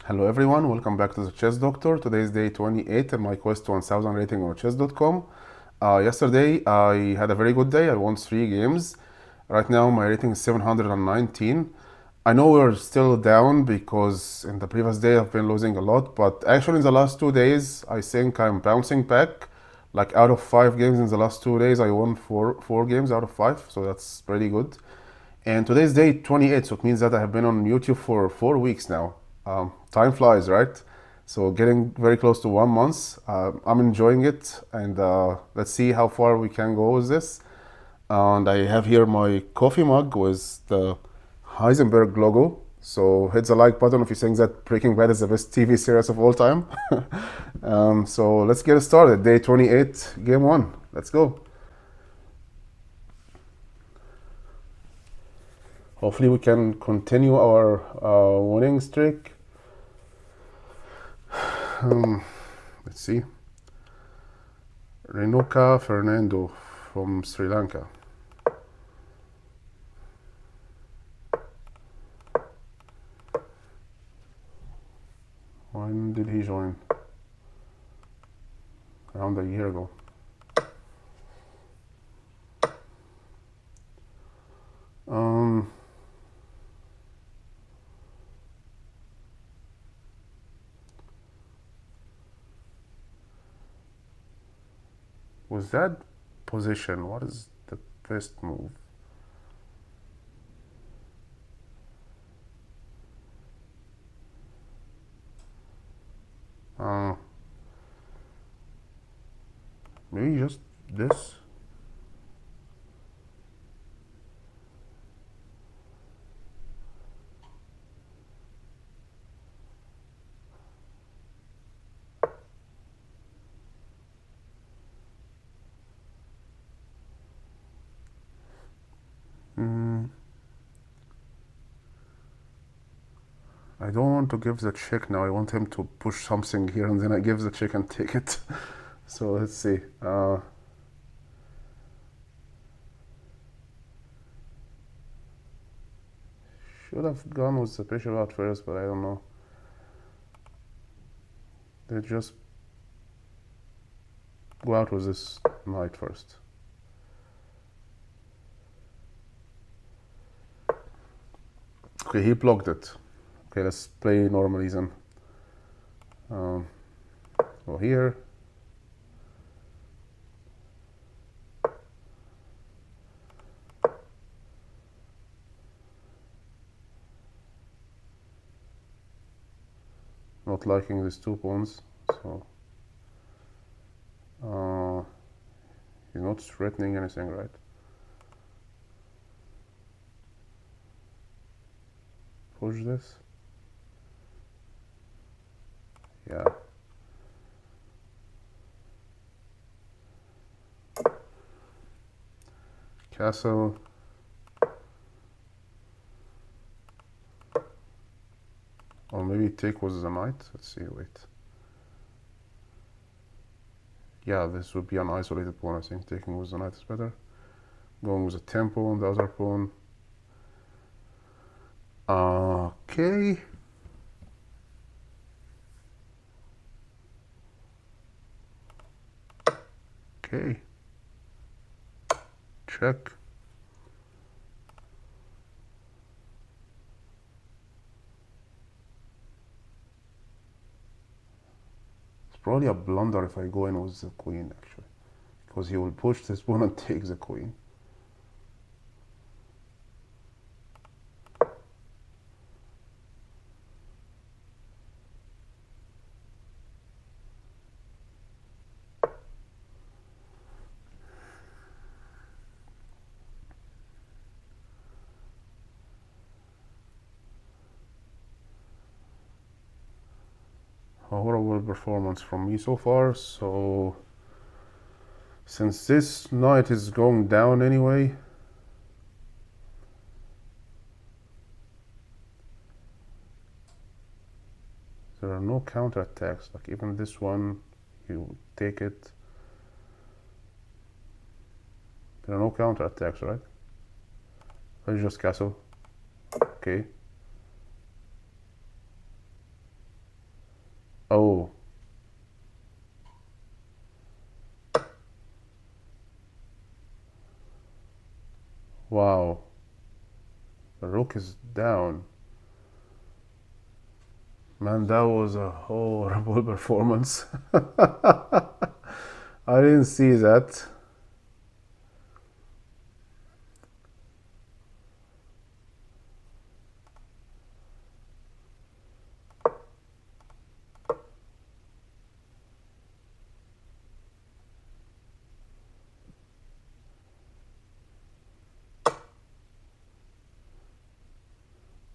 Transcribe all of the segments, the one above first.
Hello everyone, welcome back to the Chess Doctor. Today is day 28 in my quest to 1000 rating on chess.com. Yesterday I had a very good day. I won 3 games. Right now my rating is 719. I know we're still down because in the previous day I've been losing a lot, but actually in the last 2 days I think I'm bouncing back. Like out of 5 games in the last 2 days I won four games out of 5, so that's pretty good. And today's day 28, so it means that I have been on YouTube for 4 weeks now. Time flies, right? So getting very close to 1 month. I'm enjoying it, and let's see how far we can go with this. And I have here my coffee mug with the Heisenberg logo. So hit the like button if you think that Breaking Bad is the best TV series of all time. So let's get started. Day 28, game 1. Let's go. Hopefully we can continue our winning streak. Let's see. Renuka Fernando from Sri Lanka. When did he join? Around a year ago. With that position, what is the best move? Maybe just this. I don't want to give the check now. I want him to push something here, and then I give the check and take it. So let's see. Should have gone with the bishop out first, but I don't know. They just go out with this knight first. Okay, he blocked it. Okay, let's play normally then. Go here. Not liking these 2 pawns, so he's not threatening anything, right? Push this. Yeah. Castle. Or maybe take with the knight. Let's see, wait. Yeah, this would be an isolated pawn, I think. Taking with the knight is better. Going with a tempo on the other pawn. Okay. Okay. Check. It's probably a blunder if I go in with the queen, actually. Because he will push this pawn and take the queen. A horrible performance from me so far, so since this knight is going down anyway, there are no counterattacks. Like even this one, you take it. There are no counterattacks, right? Let's just castle. Okay. Wow. The rook is down. Man, that was a horrible performance. I didn't see that.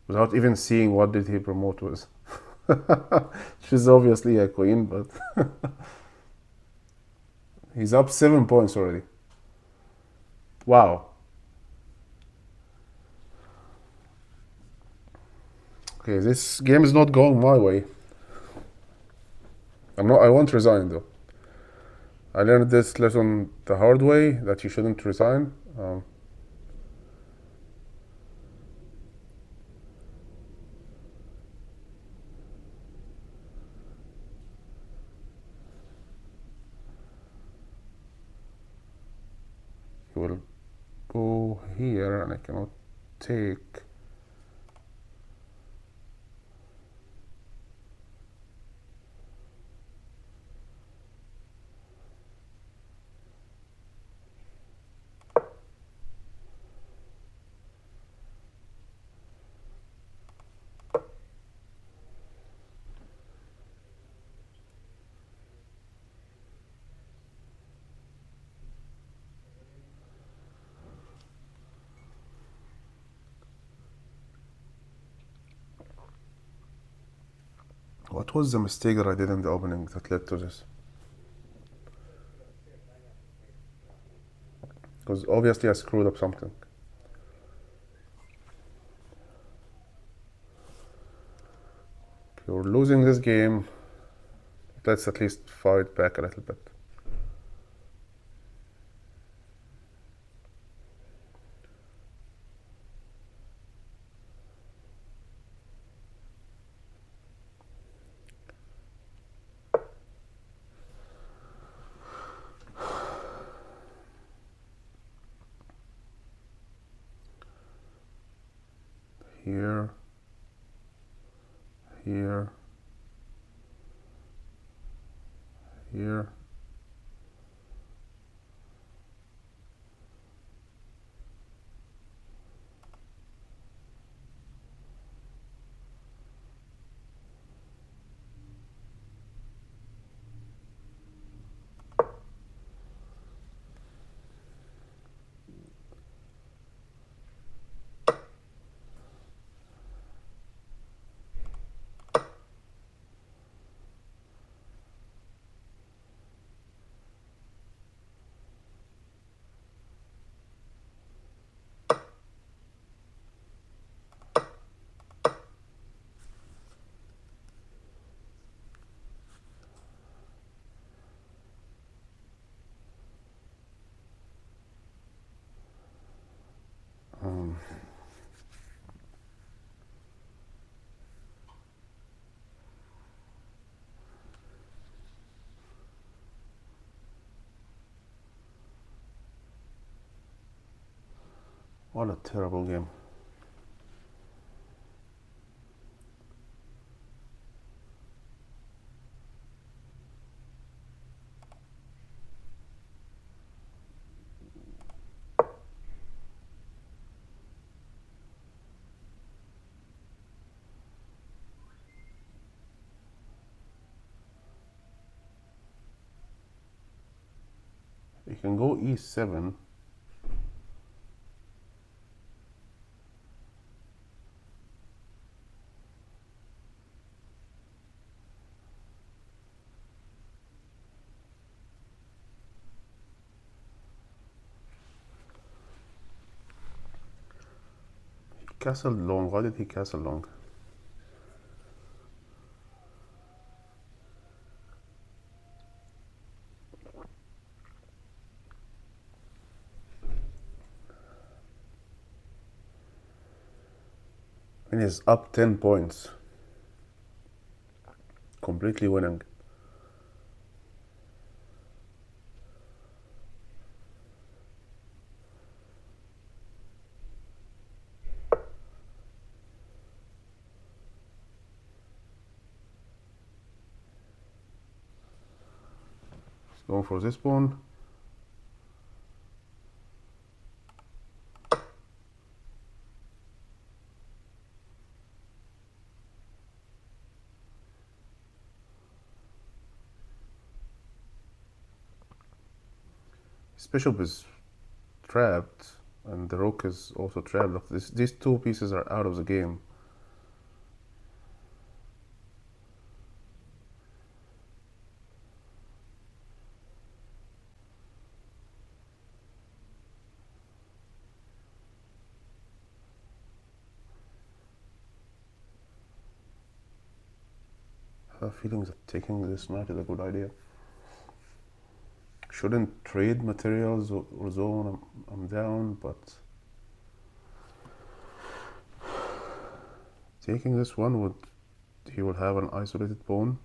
Without even seeing what did he promote with. She's obviously a queen, but he's up 7 points already. Wow. Okay, this game is not going my way. I won't resign though. I learned this lesson the hard way, that you shouldn't resign. He will go here and I cannot take. What was the mistake that I did in the opening that led to this? Because obviously I screwed up something. If you're losing this game, let's at least fight back a little bit. Here, here, here. What a terrible game. You can go e7. Castle long. Why did he castle long? And he's up 10 points. Completely winning. Going for this pawn. His bishop is trapped, and the rook is also trapped. Look, these two pieces are out of the game. I have feelings that taking this knight is a good idea. Shouldn't trade materials or zone. I'm down, but taking this one would, he will have an isolated pawn.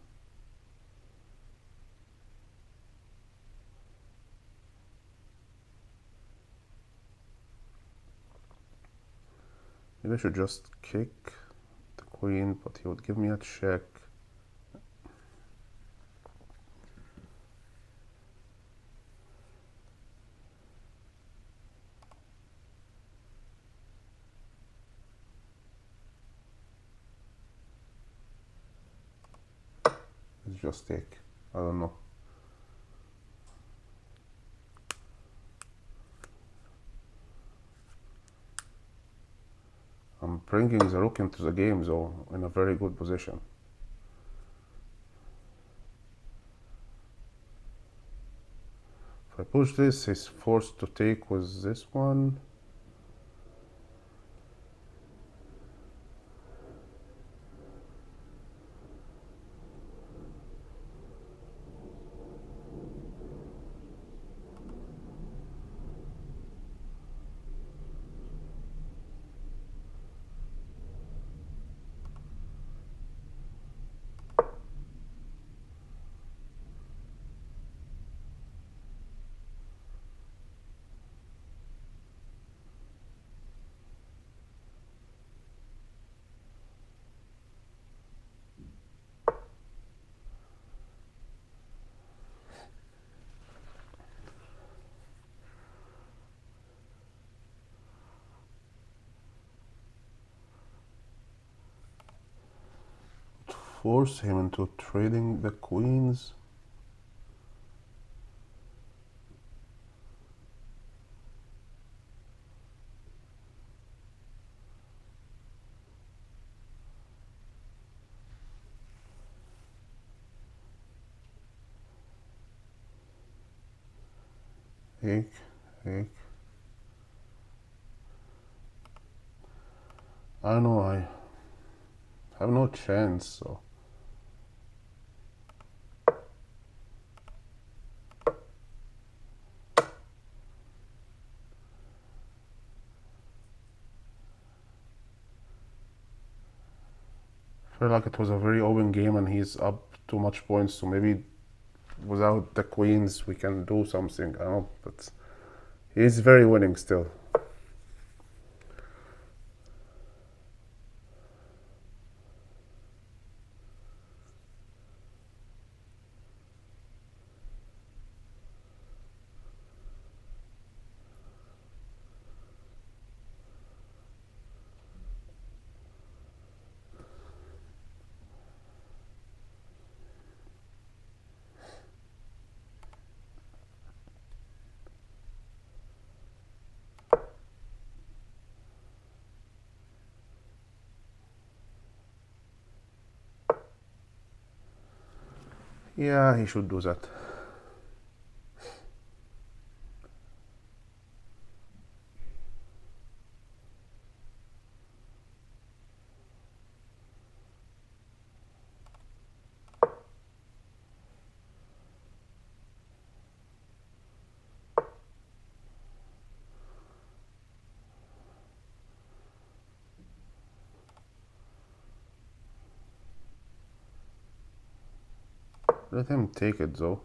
Maybe I should just kick the queen, but he would give me a check. Let's just take. I don't know. I'm bringing the rook into the game, though, in a very good position. If I push this, he's forced to take with this one. Force him into trading the queens. Take. I know I have no chance, so. I feel like it was a very open game and he's up too much points, so maybe without the queens we can do something. I don't know, but he's very winning still. Yeah, he should do that. Let him take it though.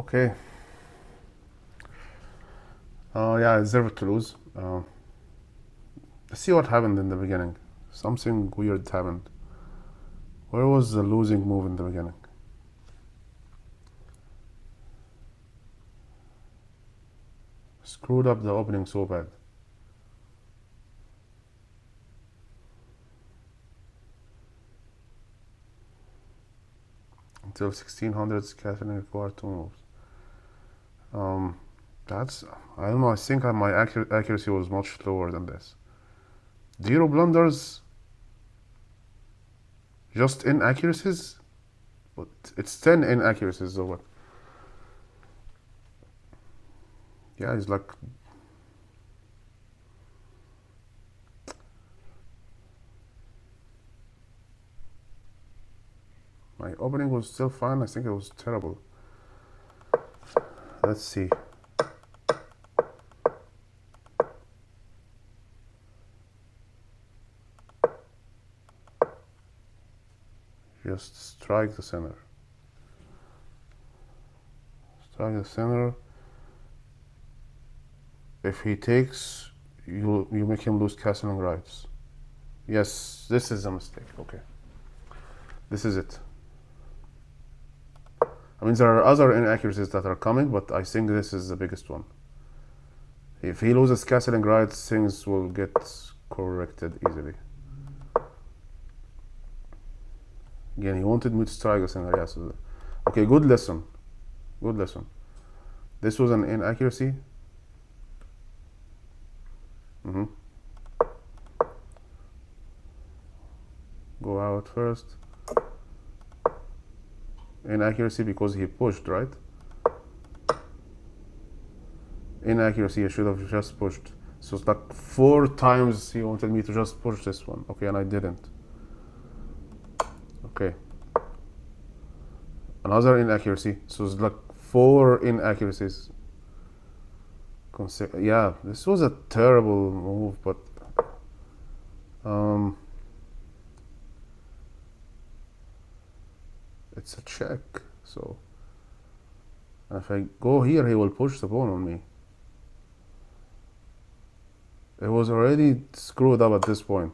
Okay. Yeah, I deserve to lose. Let's see what happened in the beginning. Something weird happened. Where was the losing move in the beginning? Screwed up the opening so bad. Until 1600s, Catherine required two moves. That's, I don't know, I think my accuracy was much lower than this. 0 blunders, just inaccuracies? But it's 10 inaccuracies, so what? Yeah, he's like... My opening was still fine, I think it was terrible. Let's see. Just strike the center. Strike the center. If he takes, you make him lose castling rights. Yes, this is a mistake. Okay. This is it. I mean, there are other inaccuracies that are coming, but I think this is the biggest one. If he loses castling rights, things will get corrected easily. Again, he wanted me to strike the center. Yes. Okay, good lesson. Good lesson. This was an inaccuracy. Go out first. Inaccuracy because he pushed, right? Inaccuracy, I should have just pushed. So it's like 4 times he wanted me to just push this one. Okay, and I didn't. Okay. Another inaccuracy. So it's like 4 inaccuracies. Yeah, this was a terrible move, but it's a check. So if I go here, he will push the pawn on me. It was already screwed up at this point.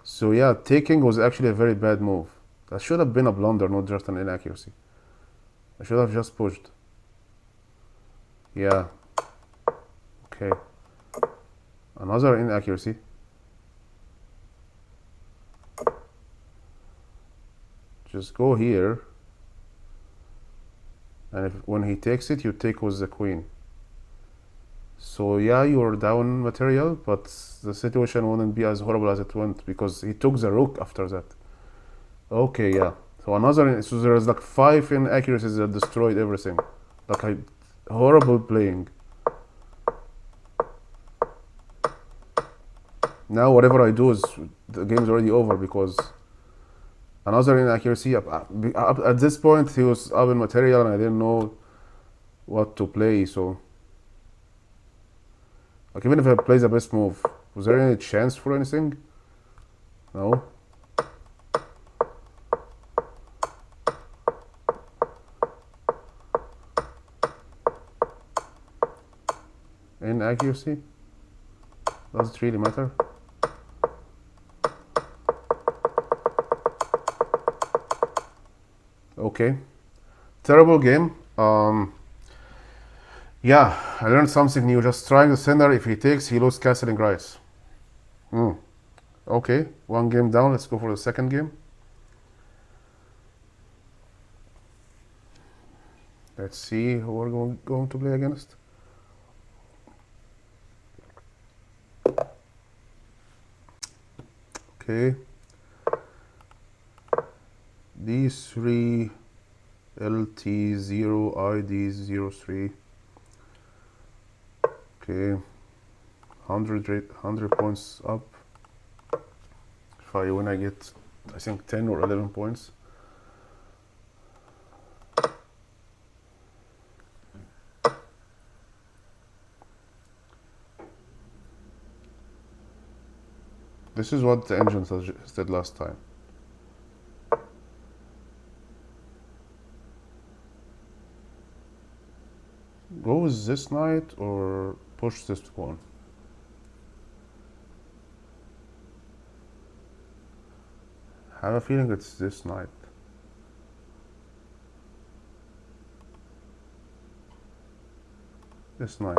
So yeah, taking was actually a very bad move. That should have been a blunder, not just an inaccuracy. I should have just pushed. Yeah. Okay. Another inaccuracy. Just go here. And when he takes it, you take with the queen. So yeah, you're down material, but the situation wouldn't be as horrible as it went because he took the rook after that. Okay, yeah. So there's like 5 inaccuracies that destroyed everything. Like horrible playing. Now whatever I do is the game's already over because another inaccuracy. At this point, he was up in material and I didn't know what to play. So, like, even if I play the best move, was there any chance for anything? No. Inaccuracy? Does it really matter? Okay. Terrible game. Yeah, I learned something new. Just trying the center. If he takes, he loses castling rights. Okay, 1 game down. Let's go for the second game. Let's see who we're going to play against. Okay. D3 LT0 ID03. Okay. 100 points up. If I win, I get, I think, 10 or 11 points. This is what the engine said last time. lose this knight or push this pawn? I have a feeling it's this knight. This knight.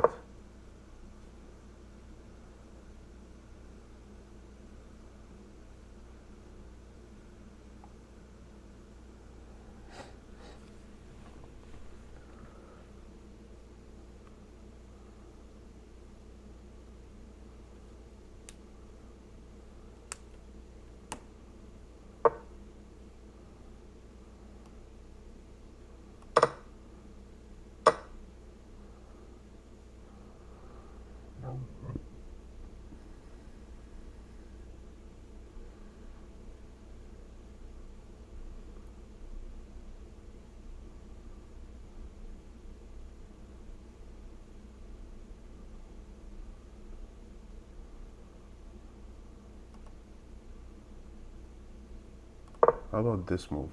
How about this move?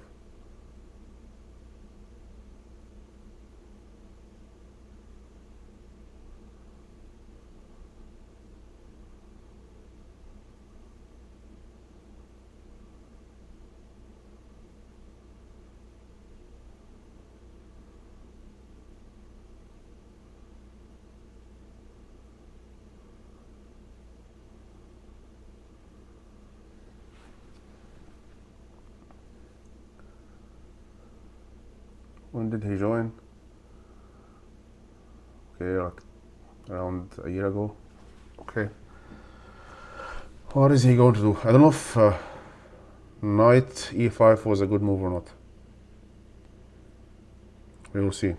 When did he join? Okay, like around a year ago. Okay. What is he going to do? I don't know if knight e5 was a good move or not. We will see.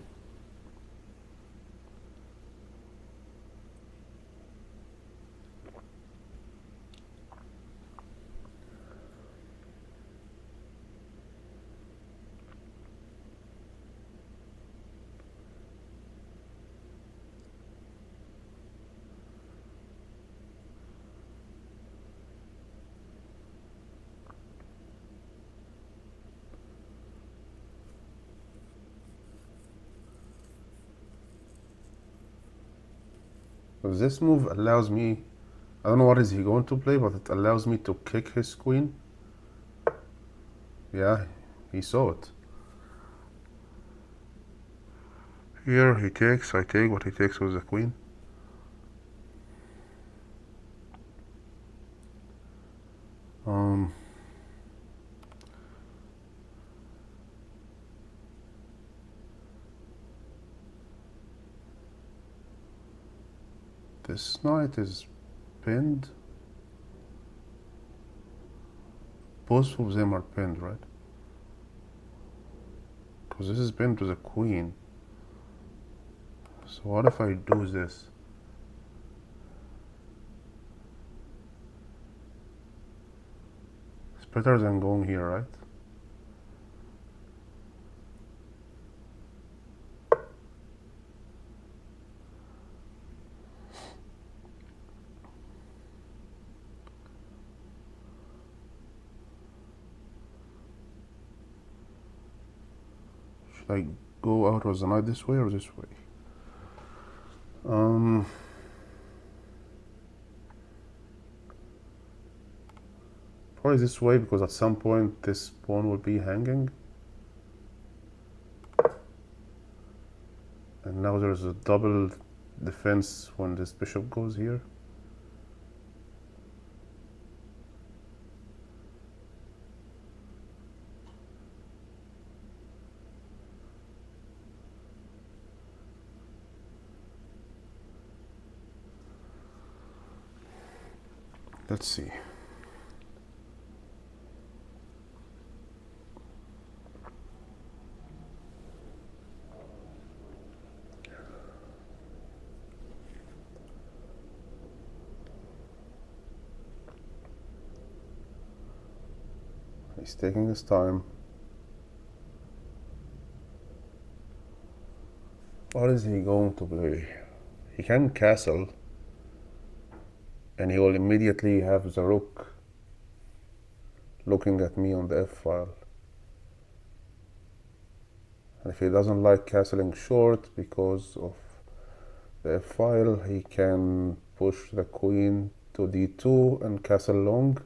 This move allows me, I don't know what is he going to play, but it allows me to kick his queen. Yeah, he saw it. Here he takes, I take, what he takes was the queen. This knight is pinned. Both of them are pinned, right? Because this is pinned to the queen. So what if I do this? It's better than going here, right? Should I go out with the knight this way or this way? Probably this way, because at some point this pawn will be hanging. And now there's a double defense when this bishop goes here. Let's see. He's taking his time. What is he going to play? He can castle, and he will immediately have the rook looking at me on the f-file. And if he doesn't like castling short because of the f-file, he can push the queen to d2 and castle long,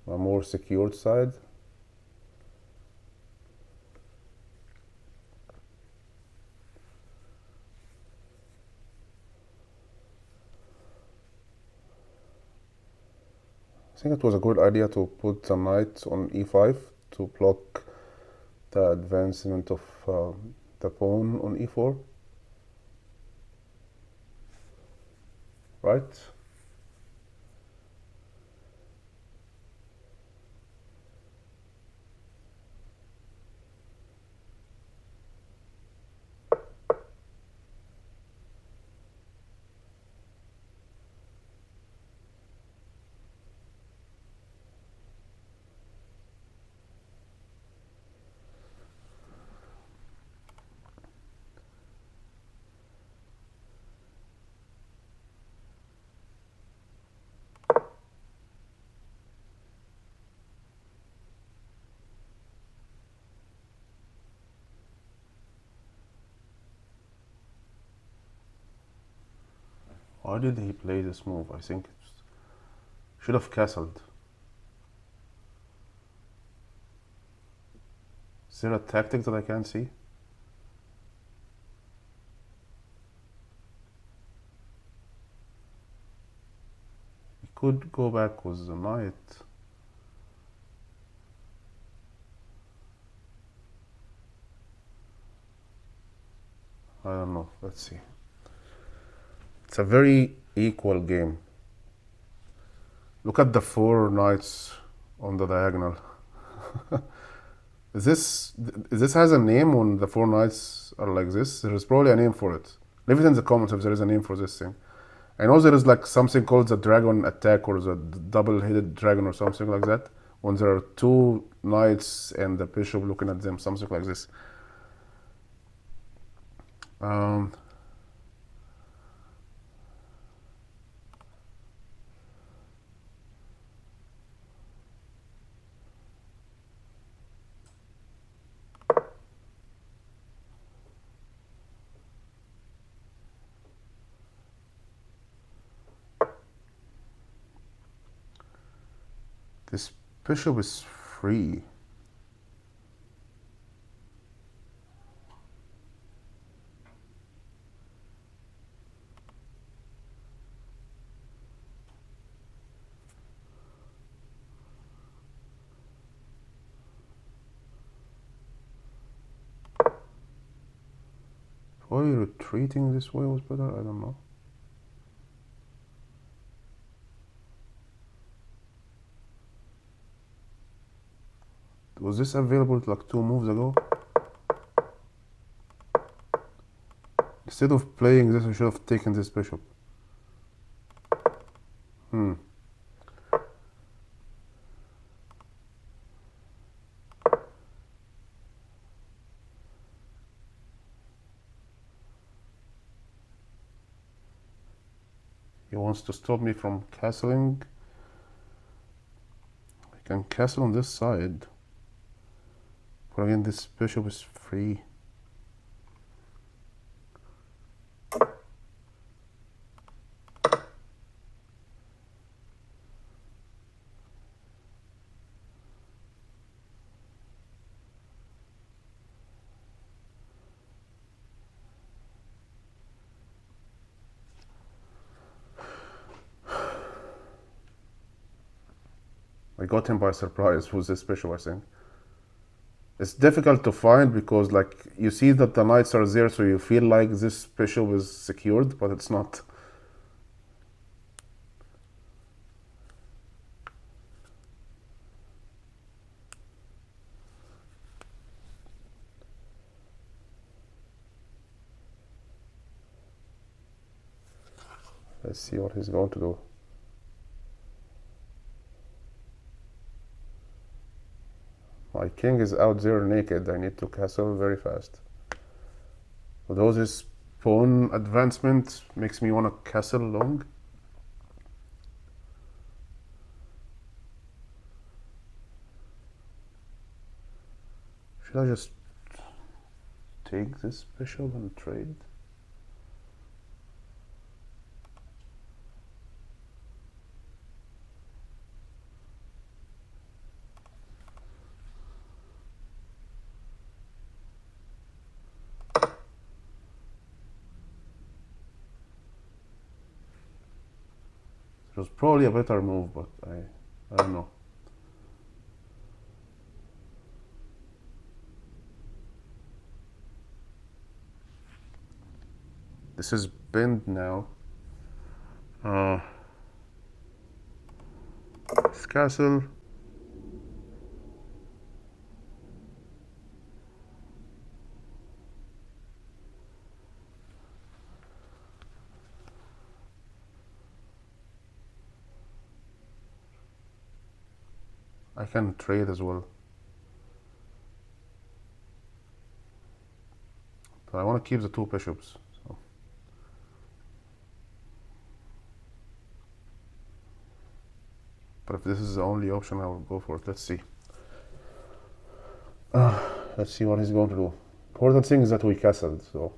a more secured side. I think it was a good idea to put the knight on e5 to block the advancement of the pawn on e4, right? Why did he play this move? I think it should have castled. Is there a tactic that I can't see? He could go back with the knight. I don't know. Let's see. It's a very equal game. Look at the 4 knights on the diagonal. This has a name when the 4 knights are like this? There is probably a name for it. Leave it in the comments if there is a name for this thing. I know there is like something called the dragon attack or the double-headed dragon or something like that. When there are 2 knights and the bishop looking at them, something like this. This bishop is free. Probably retreating this way was better, I don't know. Was this available like 2 moves ago? Instead of playing this, I should have taken this bishop. He wants to stop me from castling. I can castle on this side. But again, this bishop is free. I got him by surprise with this bishop, I think. It's difficult to find because like you see that the knights are there, so you feel like this bishop is secured, but it's not. Let's see what he's going to do. My king is out there naked. I need to castle very fast. Although this pawn advancement makes me want to castle long. Should I just take this bishop and trade? It was probably a better move, but I don't know. This is bend now. This castle. I can trade as well. But I want to keep the two bishops. So. But if this is the only option, I will go for it. Let's see. Let's see what he's going to do. Important thing is that we castled, so.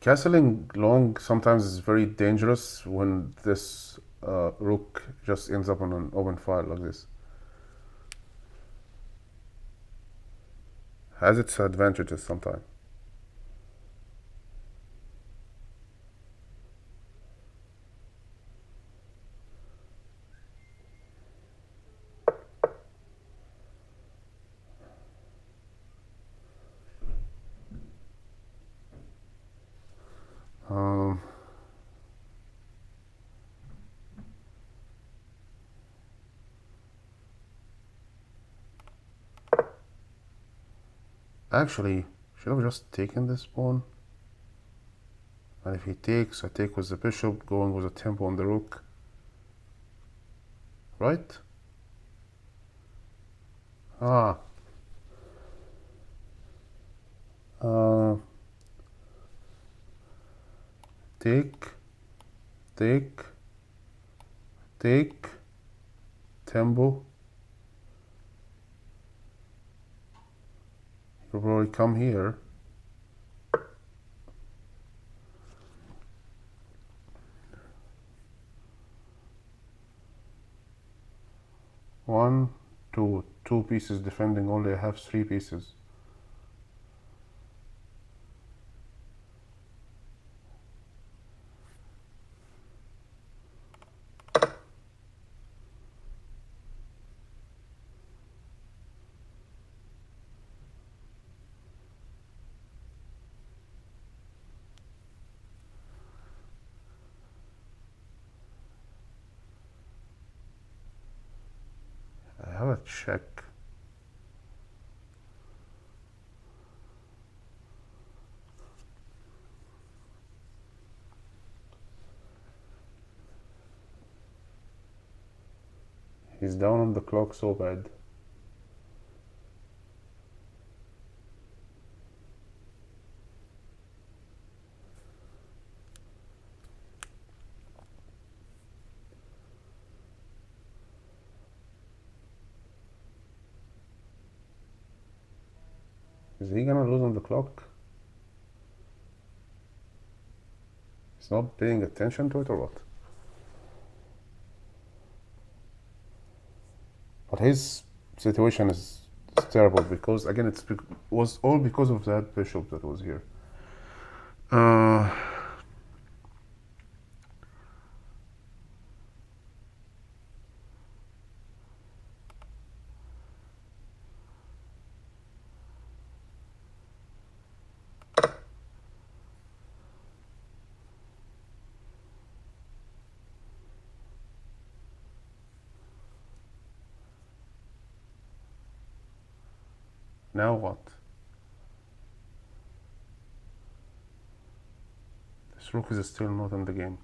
Castling long sometimes is very dangerous when this rook just ends up on an open file like this. Has its advantages sometimes. Actually, should have just taken this pawn. And if he takes, I take with the bishop, going with a tempo on the rook. Right? Ah. Take, tempo. He'll probably come here. One, two pieces defending only. I have 3 pieces. I have a check. He's down on the clock so bad. Is he gonna lose on the clock? He's not paying attention to it or what? But his situation is terrible because again it was all because of that bishop that was here. Now what? This rook is still not in the game.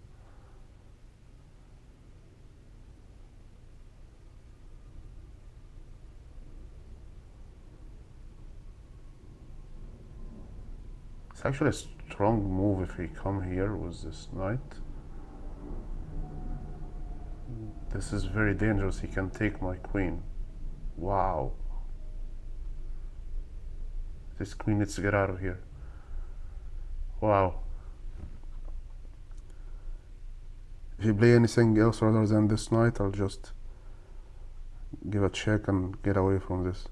It's actually a strong move if he come here with this knight. This is very dangerous. He can take my queen. Wow. This queen needs to get out of here. Wow. If you play anything else rather than this knight, I'll just give a check and get away from this.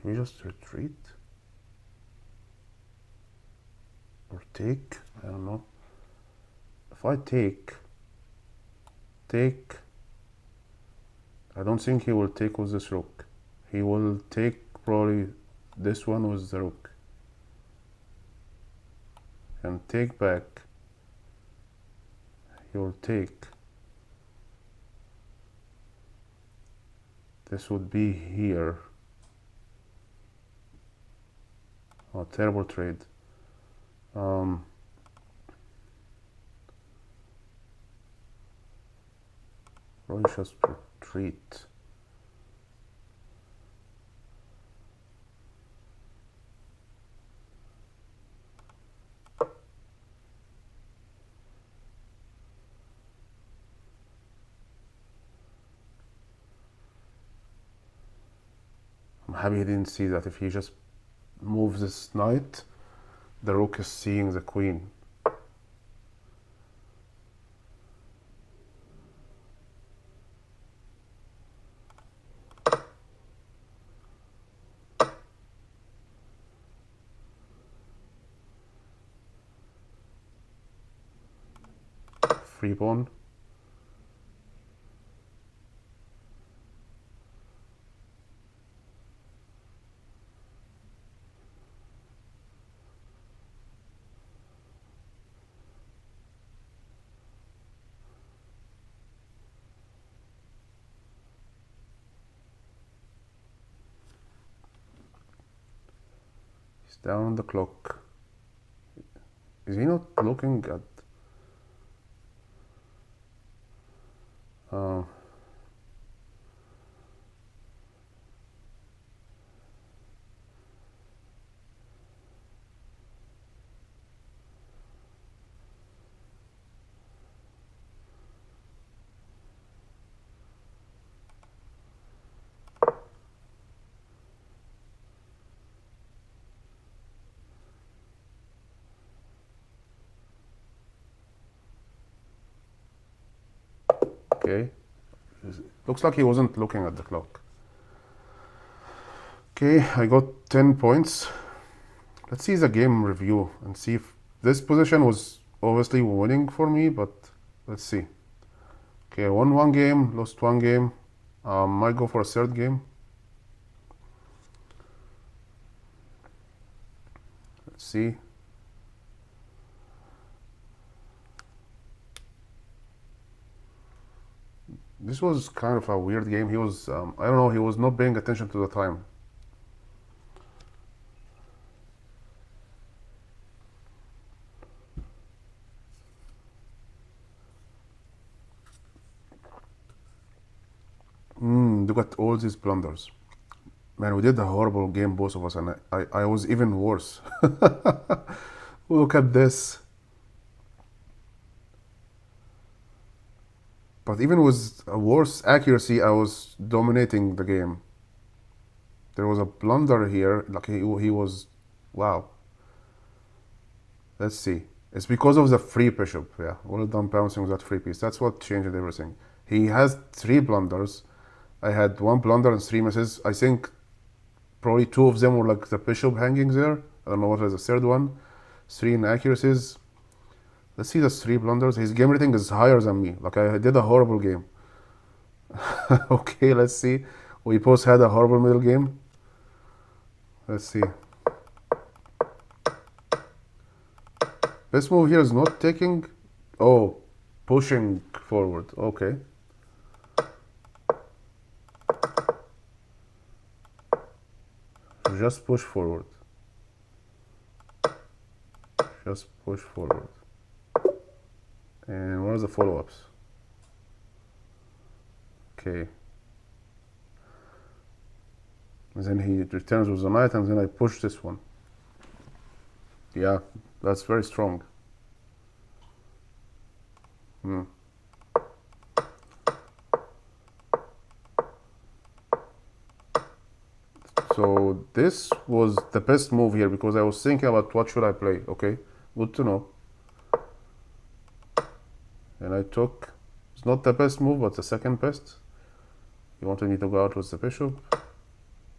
Can we just retreat? Or take? I don't know. If I take, I don't think he will take with this rook. He will take probably this one with the rook. And take back. He will take. This would be here. Oh, terrible trade. Probably just retreat. I'm happy he didn't see that. If he just moves this knight, the rook is seeing the queen. Free pawn. He's down on the clock. Is he not looking at... Okay. Looks like he wasn't looking at the clock. Okay, I got 10 points. Let's see the game review and see if this position was obviously winning for me, but let's see. Okay, I won one game, lost one game. Might go for a third game. Let's see. This was kind of a weird game. He was, I don't know, he was not paying attention to the time. Look at all these blunders. Man, we did a horrible game, both of us, and I was even worse. Look at this. But even with a worse accuracy, I was dominating the game. There was a blunder here, like he was, wow. Let's see. It's because of the free bishop, yeah. Well done bouncing with that free piece. That's what changed everything. He has 3 blunders. I had 1 blunder and 3 misses. I think probably 2 of them were like the bishop hanging there. I don't know what was the third one. 3 inaccuracies. Let's see the 3 blunders. His game rating is higher than me. Like, I did a horrible game. Okay, let's see. We both had a horrible middle game. Let's see. This move here is not taking. Oh, pushing forward. Okay. Just push forward. Just push forward. And what are the follow-ups? Okay. And then he returns with the knight, and then I push this one. Yeah, that's very strong. So this was the best move here because I was thinking about what should I play. Okay, good to know. And I took, it's not the best move, but the second best. He wanted me to go out with the bishop.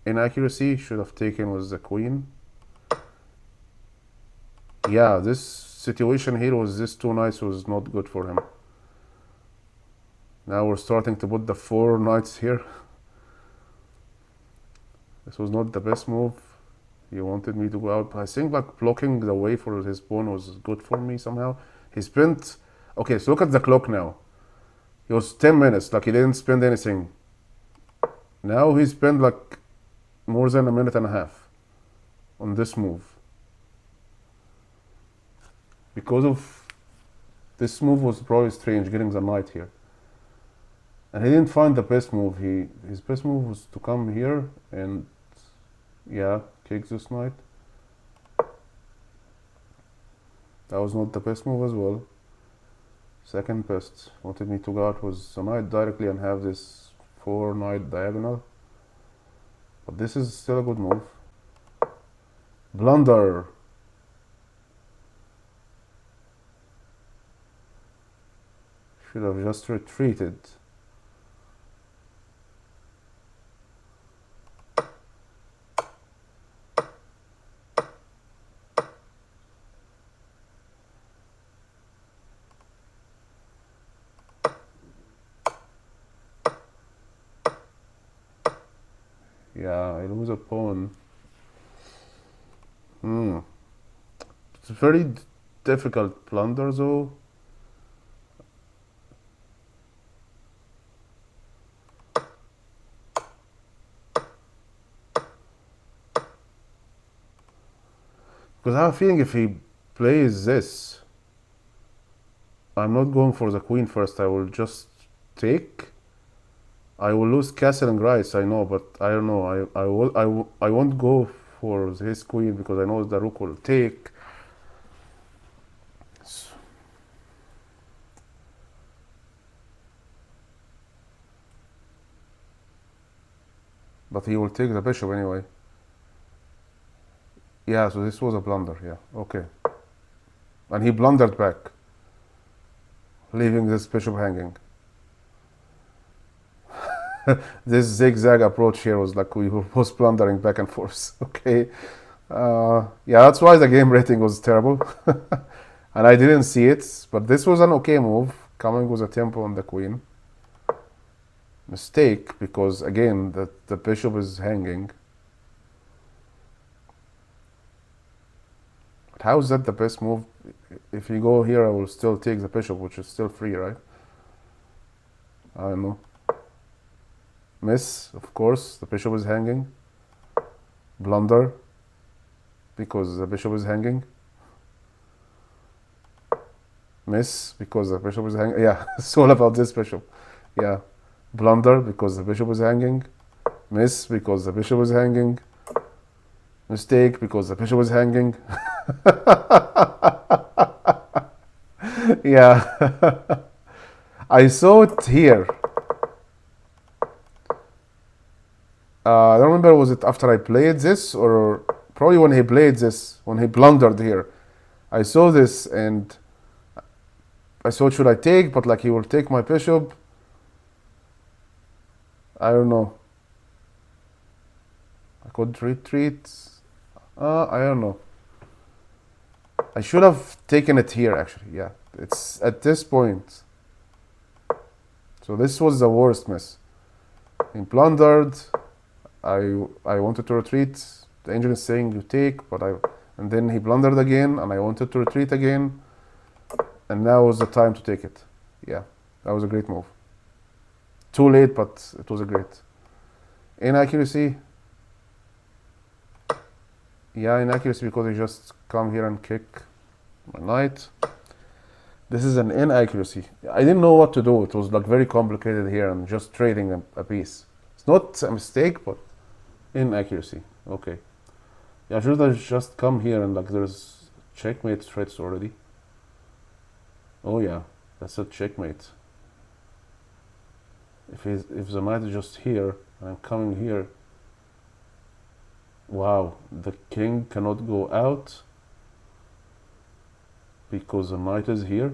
inaccuracy. Should have taken with the queen. Yeah, this situation here was this two knights was not good for him. Now we're starting to put the four knights here. This was not the best move. He wanted me to go out. I think like blocking the way for his pawn was good for me somehow. He spent... Okay, so look at the clock now. It was 10 minutes, like he didn't spend anything. Now he spent like more than a minute and a half on this move. Because of this move was probably strange, getting the knight here. And he didn't find the best move. His best move was to come here and, yeah, kick this knight. That was not the best move as well. Second best. Wanted me to go out with the knight directly and have this 4 knight diagonal. But this is still a good move. Blunder. Should have just retreated. Yeah, I lose a pawn. It's a very difficult blunder though. Because I have a feeling if he plays this, I'm not going for the queen first, I will just take. I will lose castle and rice, I know, but I don't know. I won't go for his queen because I know the rook will take. But he will take the bishop anyway. Yeah, so this was a blunder, yeah, okay. And he blundered back, leaving this bishop hanging. This zigzag approach here was like we were both blundering back and forth. Okay, yeah, that's why the game rating was terrible. And I didn't see it, but this was an okay move, coming with a tempo on the queen. Mistake, because again the bishop is hanging. But how is that the best move? If you go here, I will still take the bishop, which is still free, right? I don't know. Miss, of course, the bishop is hanging. Blunder, because the bishop is hanging. Miss, because the bishop is hanging. Yeah, it's all about this bishop. Yeah, blunder, because the bishop is hanging. Miss, because the bishop is hanging. Mistake, because the bishop is hanging. Yeah, I saw it here. I don't remember, was it after I played this or probably when he played this, when he blundered here. I saw this and I thought, should I take? But like he will take my bishop. I don't know. I could retreat. I don't know. I should have taken it here actually, yeah. It's at this point. So this was the worst miss. He blundered. I wanted to retreat. The engine is saying you take, and then he blundered again, and I wanted to retreat again, and now was the time to take it. Yeah, that was a great move. Too late, but it was a great. Inaccuracy. Yeah, inaccuracy because he just come here and kick my knight. This is an inaccuracy. I didn't know what to do. It was like very complicated here and just trading a piece. It's not a mistake, but inaccuracy. Okay. Yeah, I should have just come here and like there's checkmate threats already. Oh yeah, that's a checkmate. If the knight is just here and I'm coming here. Wow, the king cannot go out because the knight is here.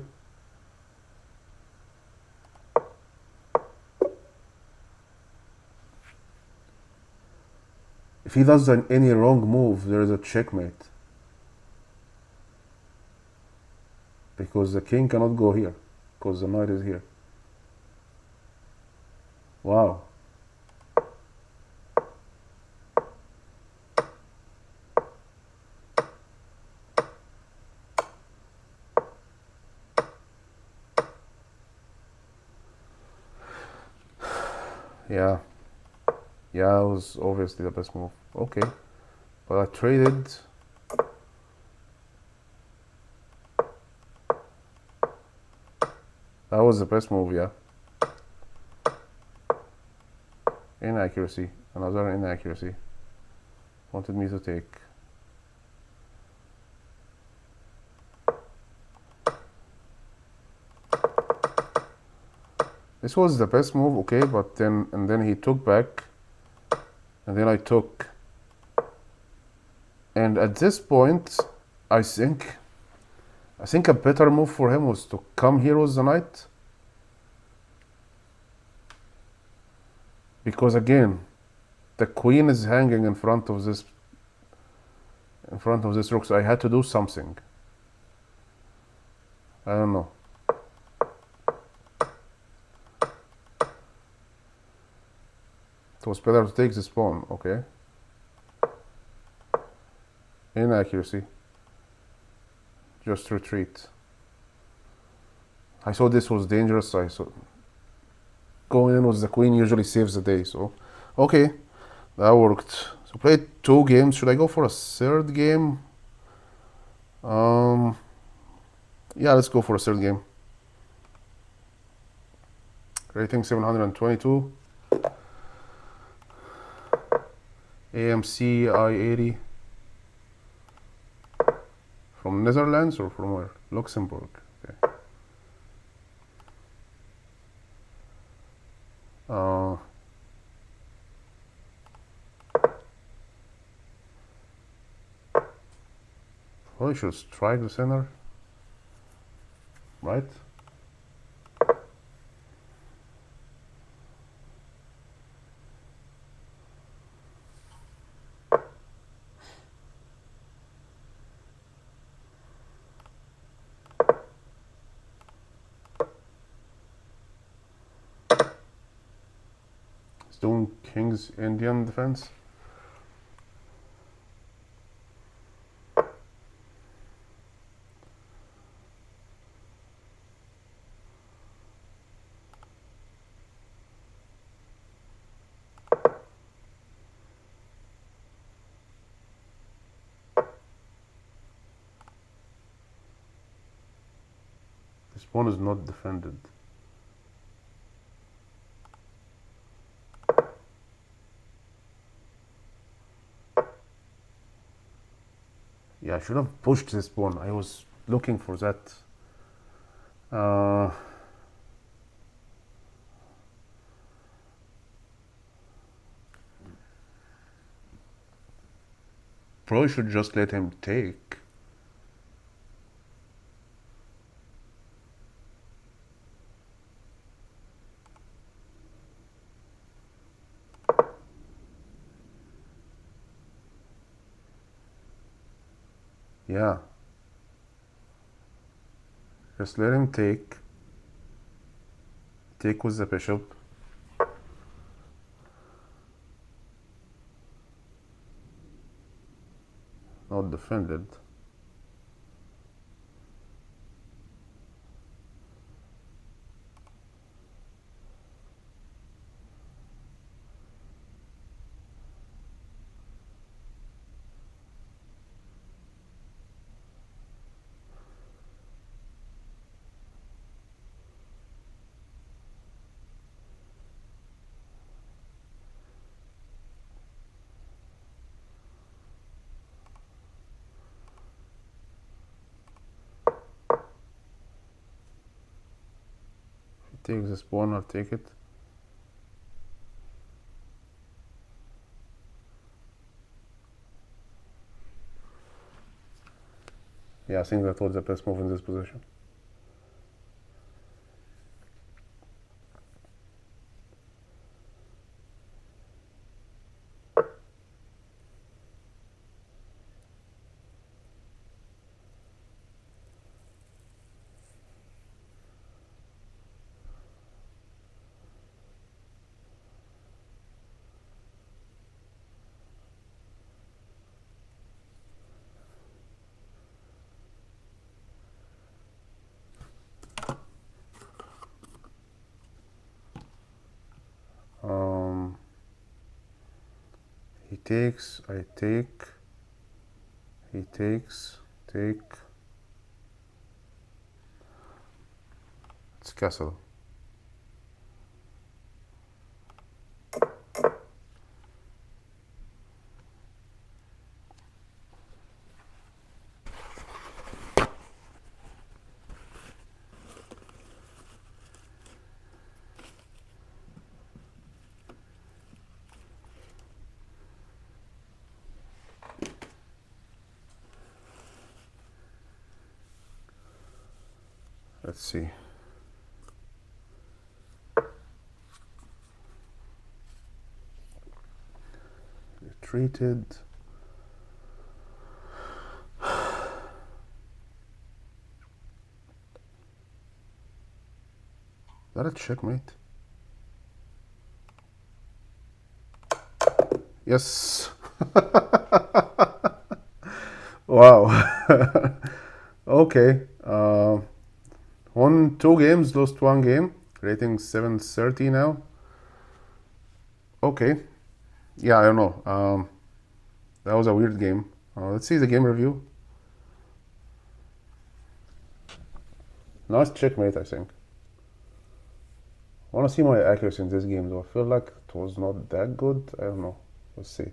If he does any wrong move, there is a checkmate. Because the king cannot go here, because the knight is here. Wow. Yeah. Yeah, it was obviously the best move. Okay. But I traded. That was the best move, yeah. Inaccuracy. Another inaccuracy. Wanted me to take. This was the best move, okay, but then he took back, and then I took. And at this point, I think a better move for him was to come here with the knight. Because again, the queen is hanging in front of this rook, so I had to do something. I don't know. It was better to take this pawn, okay. Inaccuracy. Just retreat. I saw this was dangerous, so I saw going in with the queen usually saves the day, so okay, that worked. So played 2 games. Should I go for a third game? Yeah, let's go for a third game. Rating 722. AMC I-80. From Netherlands or from where? Luxembourg. Okay. Probably should strike the center, right? He's doing King's Indian defense. This pawn is not defended. Yeah, I should have pushed this pawn. I was looking for that. Probably should just let him take. Yeah. Just let him take. Take with the bishop. Not defended. Take this pawn, I'll take it. Yeah, I think that was the best move in this position. takes, I take, he takes, take. It's castle. Let's see. Retreated. That a checkmate? Yes. Wow. Okay. Won 2 games, lost 1 game. Rating 730 now. Okay. Yeah, I don't know. That was a weird game. Let's see the game review. Nice checkmate, I think. I want to see my accuracy in this game, though. I feel like it was not that good. I don't know. Let's see.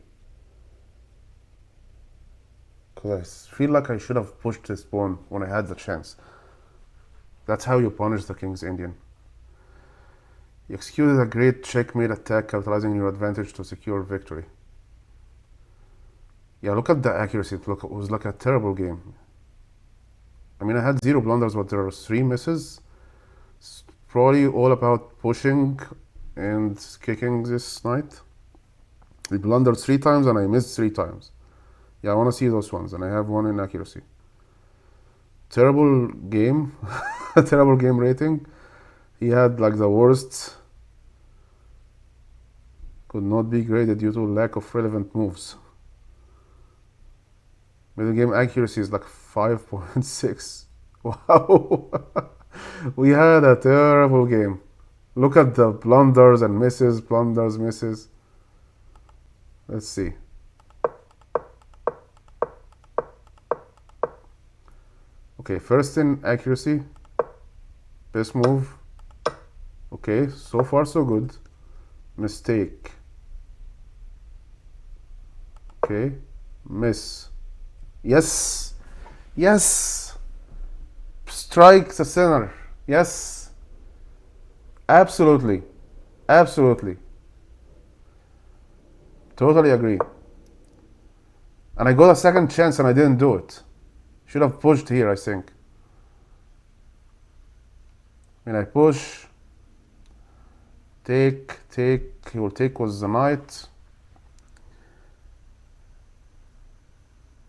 Because I feel like I should have pushed this pawn when I had the chance. That's how you punish the King's Indian. You executed a great checkmate attack, capitalizing your advantage to secure victory. Yeah, look at the accuracy. It was like a terrible game. I mean, I had 0 blunders, but there are 3 misses. It's probably all about pushing and kicking this knight. I blundered 3 times and I missed 3 times. Yeah, I want to see those ones, and I have 1 in accuracy. Terrible game. Terrible game rating. He had like the worst. Could not be graded due to lack of relevant moves. Middle game accuracy is like 5.6. Wow. We had a terrible game. Look at the blunders and misses, blunders, misses. Let's see. Okay, first in accuracy. Best move. Okay, so far so good. Mistake. Okay, miss. Yes, yes. Strike the center. Yes, absolutely, absolutely. Totally agree. And I got a second chance and I didn't do it. Should have pushed here, I think. I mean, I push. Take. He will take was the knight.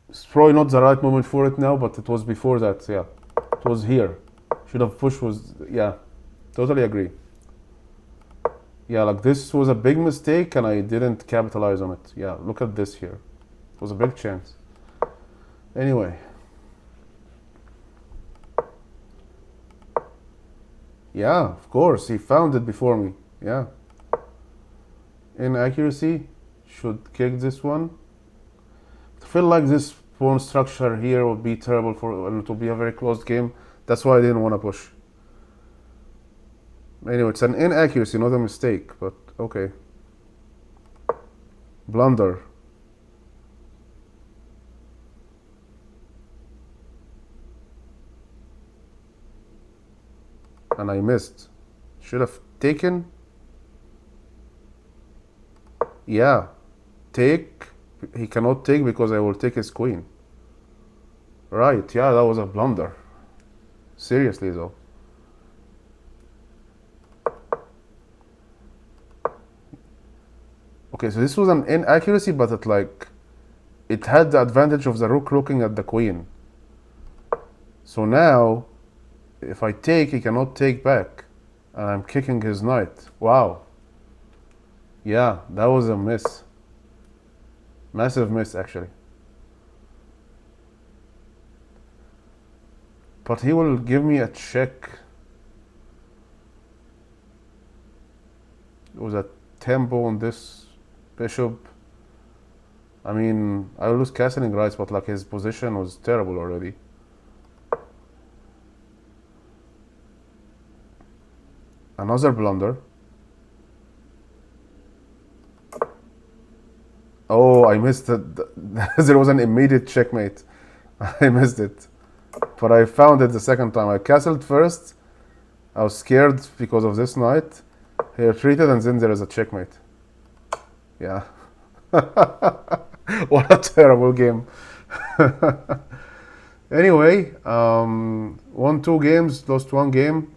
It's probably not the right moment for it now, but it was before that, yeah. It was here. Should have pushed was, yeah. Totally agree. Yeah, like this was a big mistake and I didn't capitalize on it. Yeah, look at this here. It was a big chance. Anyway. Yeah, of course, he found it before me. Yeah. Inaccuracy, should kick this one. I feel like this pawn structure here would be terrible for, and it will be a very close game. That's why I didn't want to push. Anyway, it's an inaccuracy, not a mistake, but okay. Blunder. And I missed. Should have taken. Yeah, take. He cannot take because I will take his queen. Right, yeah, that was a blunder. Seriously though. Okay, so this was an inaccuracy, but it had the advantage of the rook looking at the queen. So now, if I take, he cannot take back. And I'm kicking his knight. Wow. Yeah, that was a miss. Massive miss, actually. But he will give me a check. It was a tempo on this bishop. I mean, I lose castling rights, but like his position was terrible already. Another blunder. Oh, I missed it. There was an immediate checkmate. I missed it. But I found it the second time. I castled first. I was scared because of this knight. He retreated, and then there is a checkmate. Yeah. What a terrible game. Anyway, won 2 games, lost 1 game.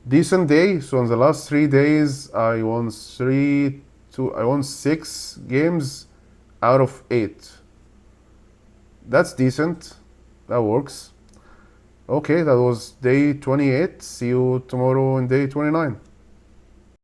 Decent day. So in the last 3 days, I won 6 games out of 8. That's decent. That works. Okay, that was day 28. See you tomorrow in day 29.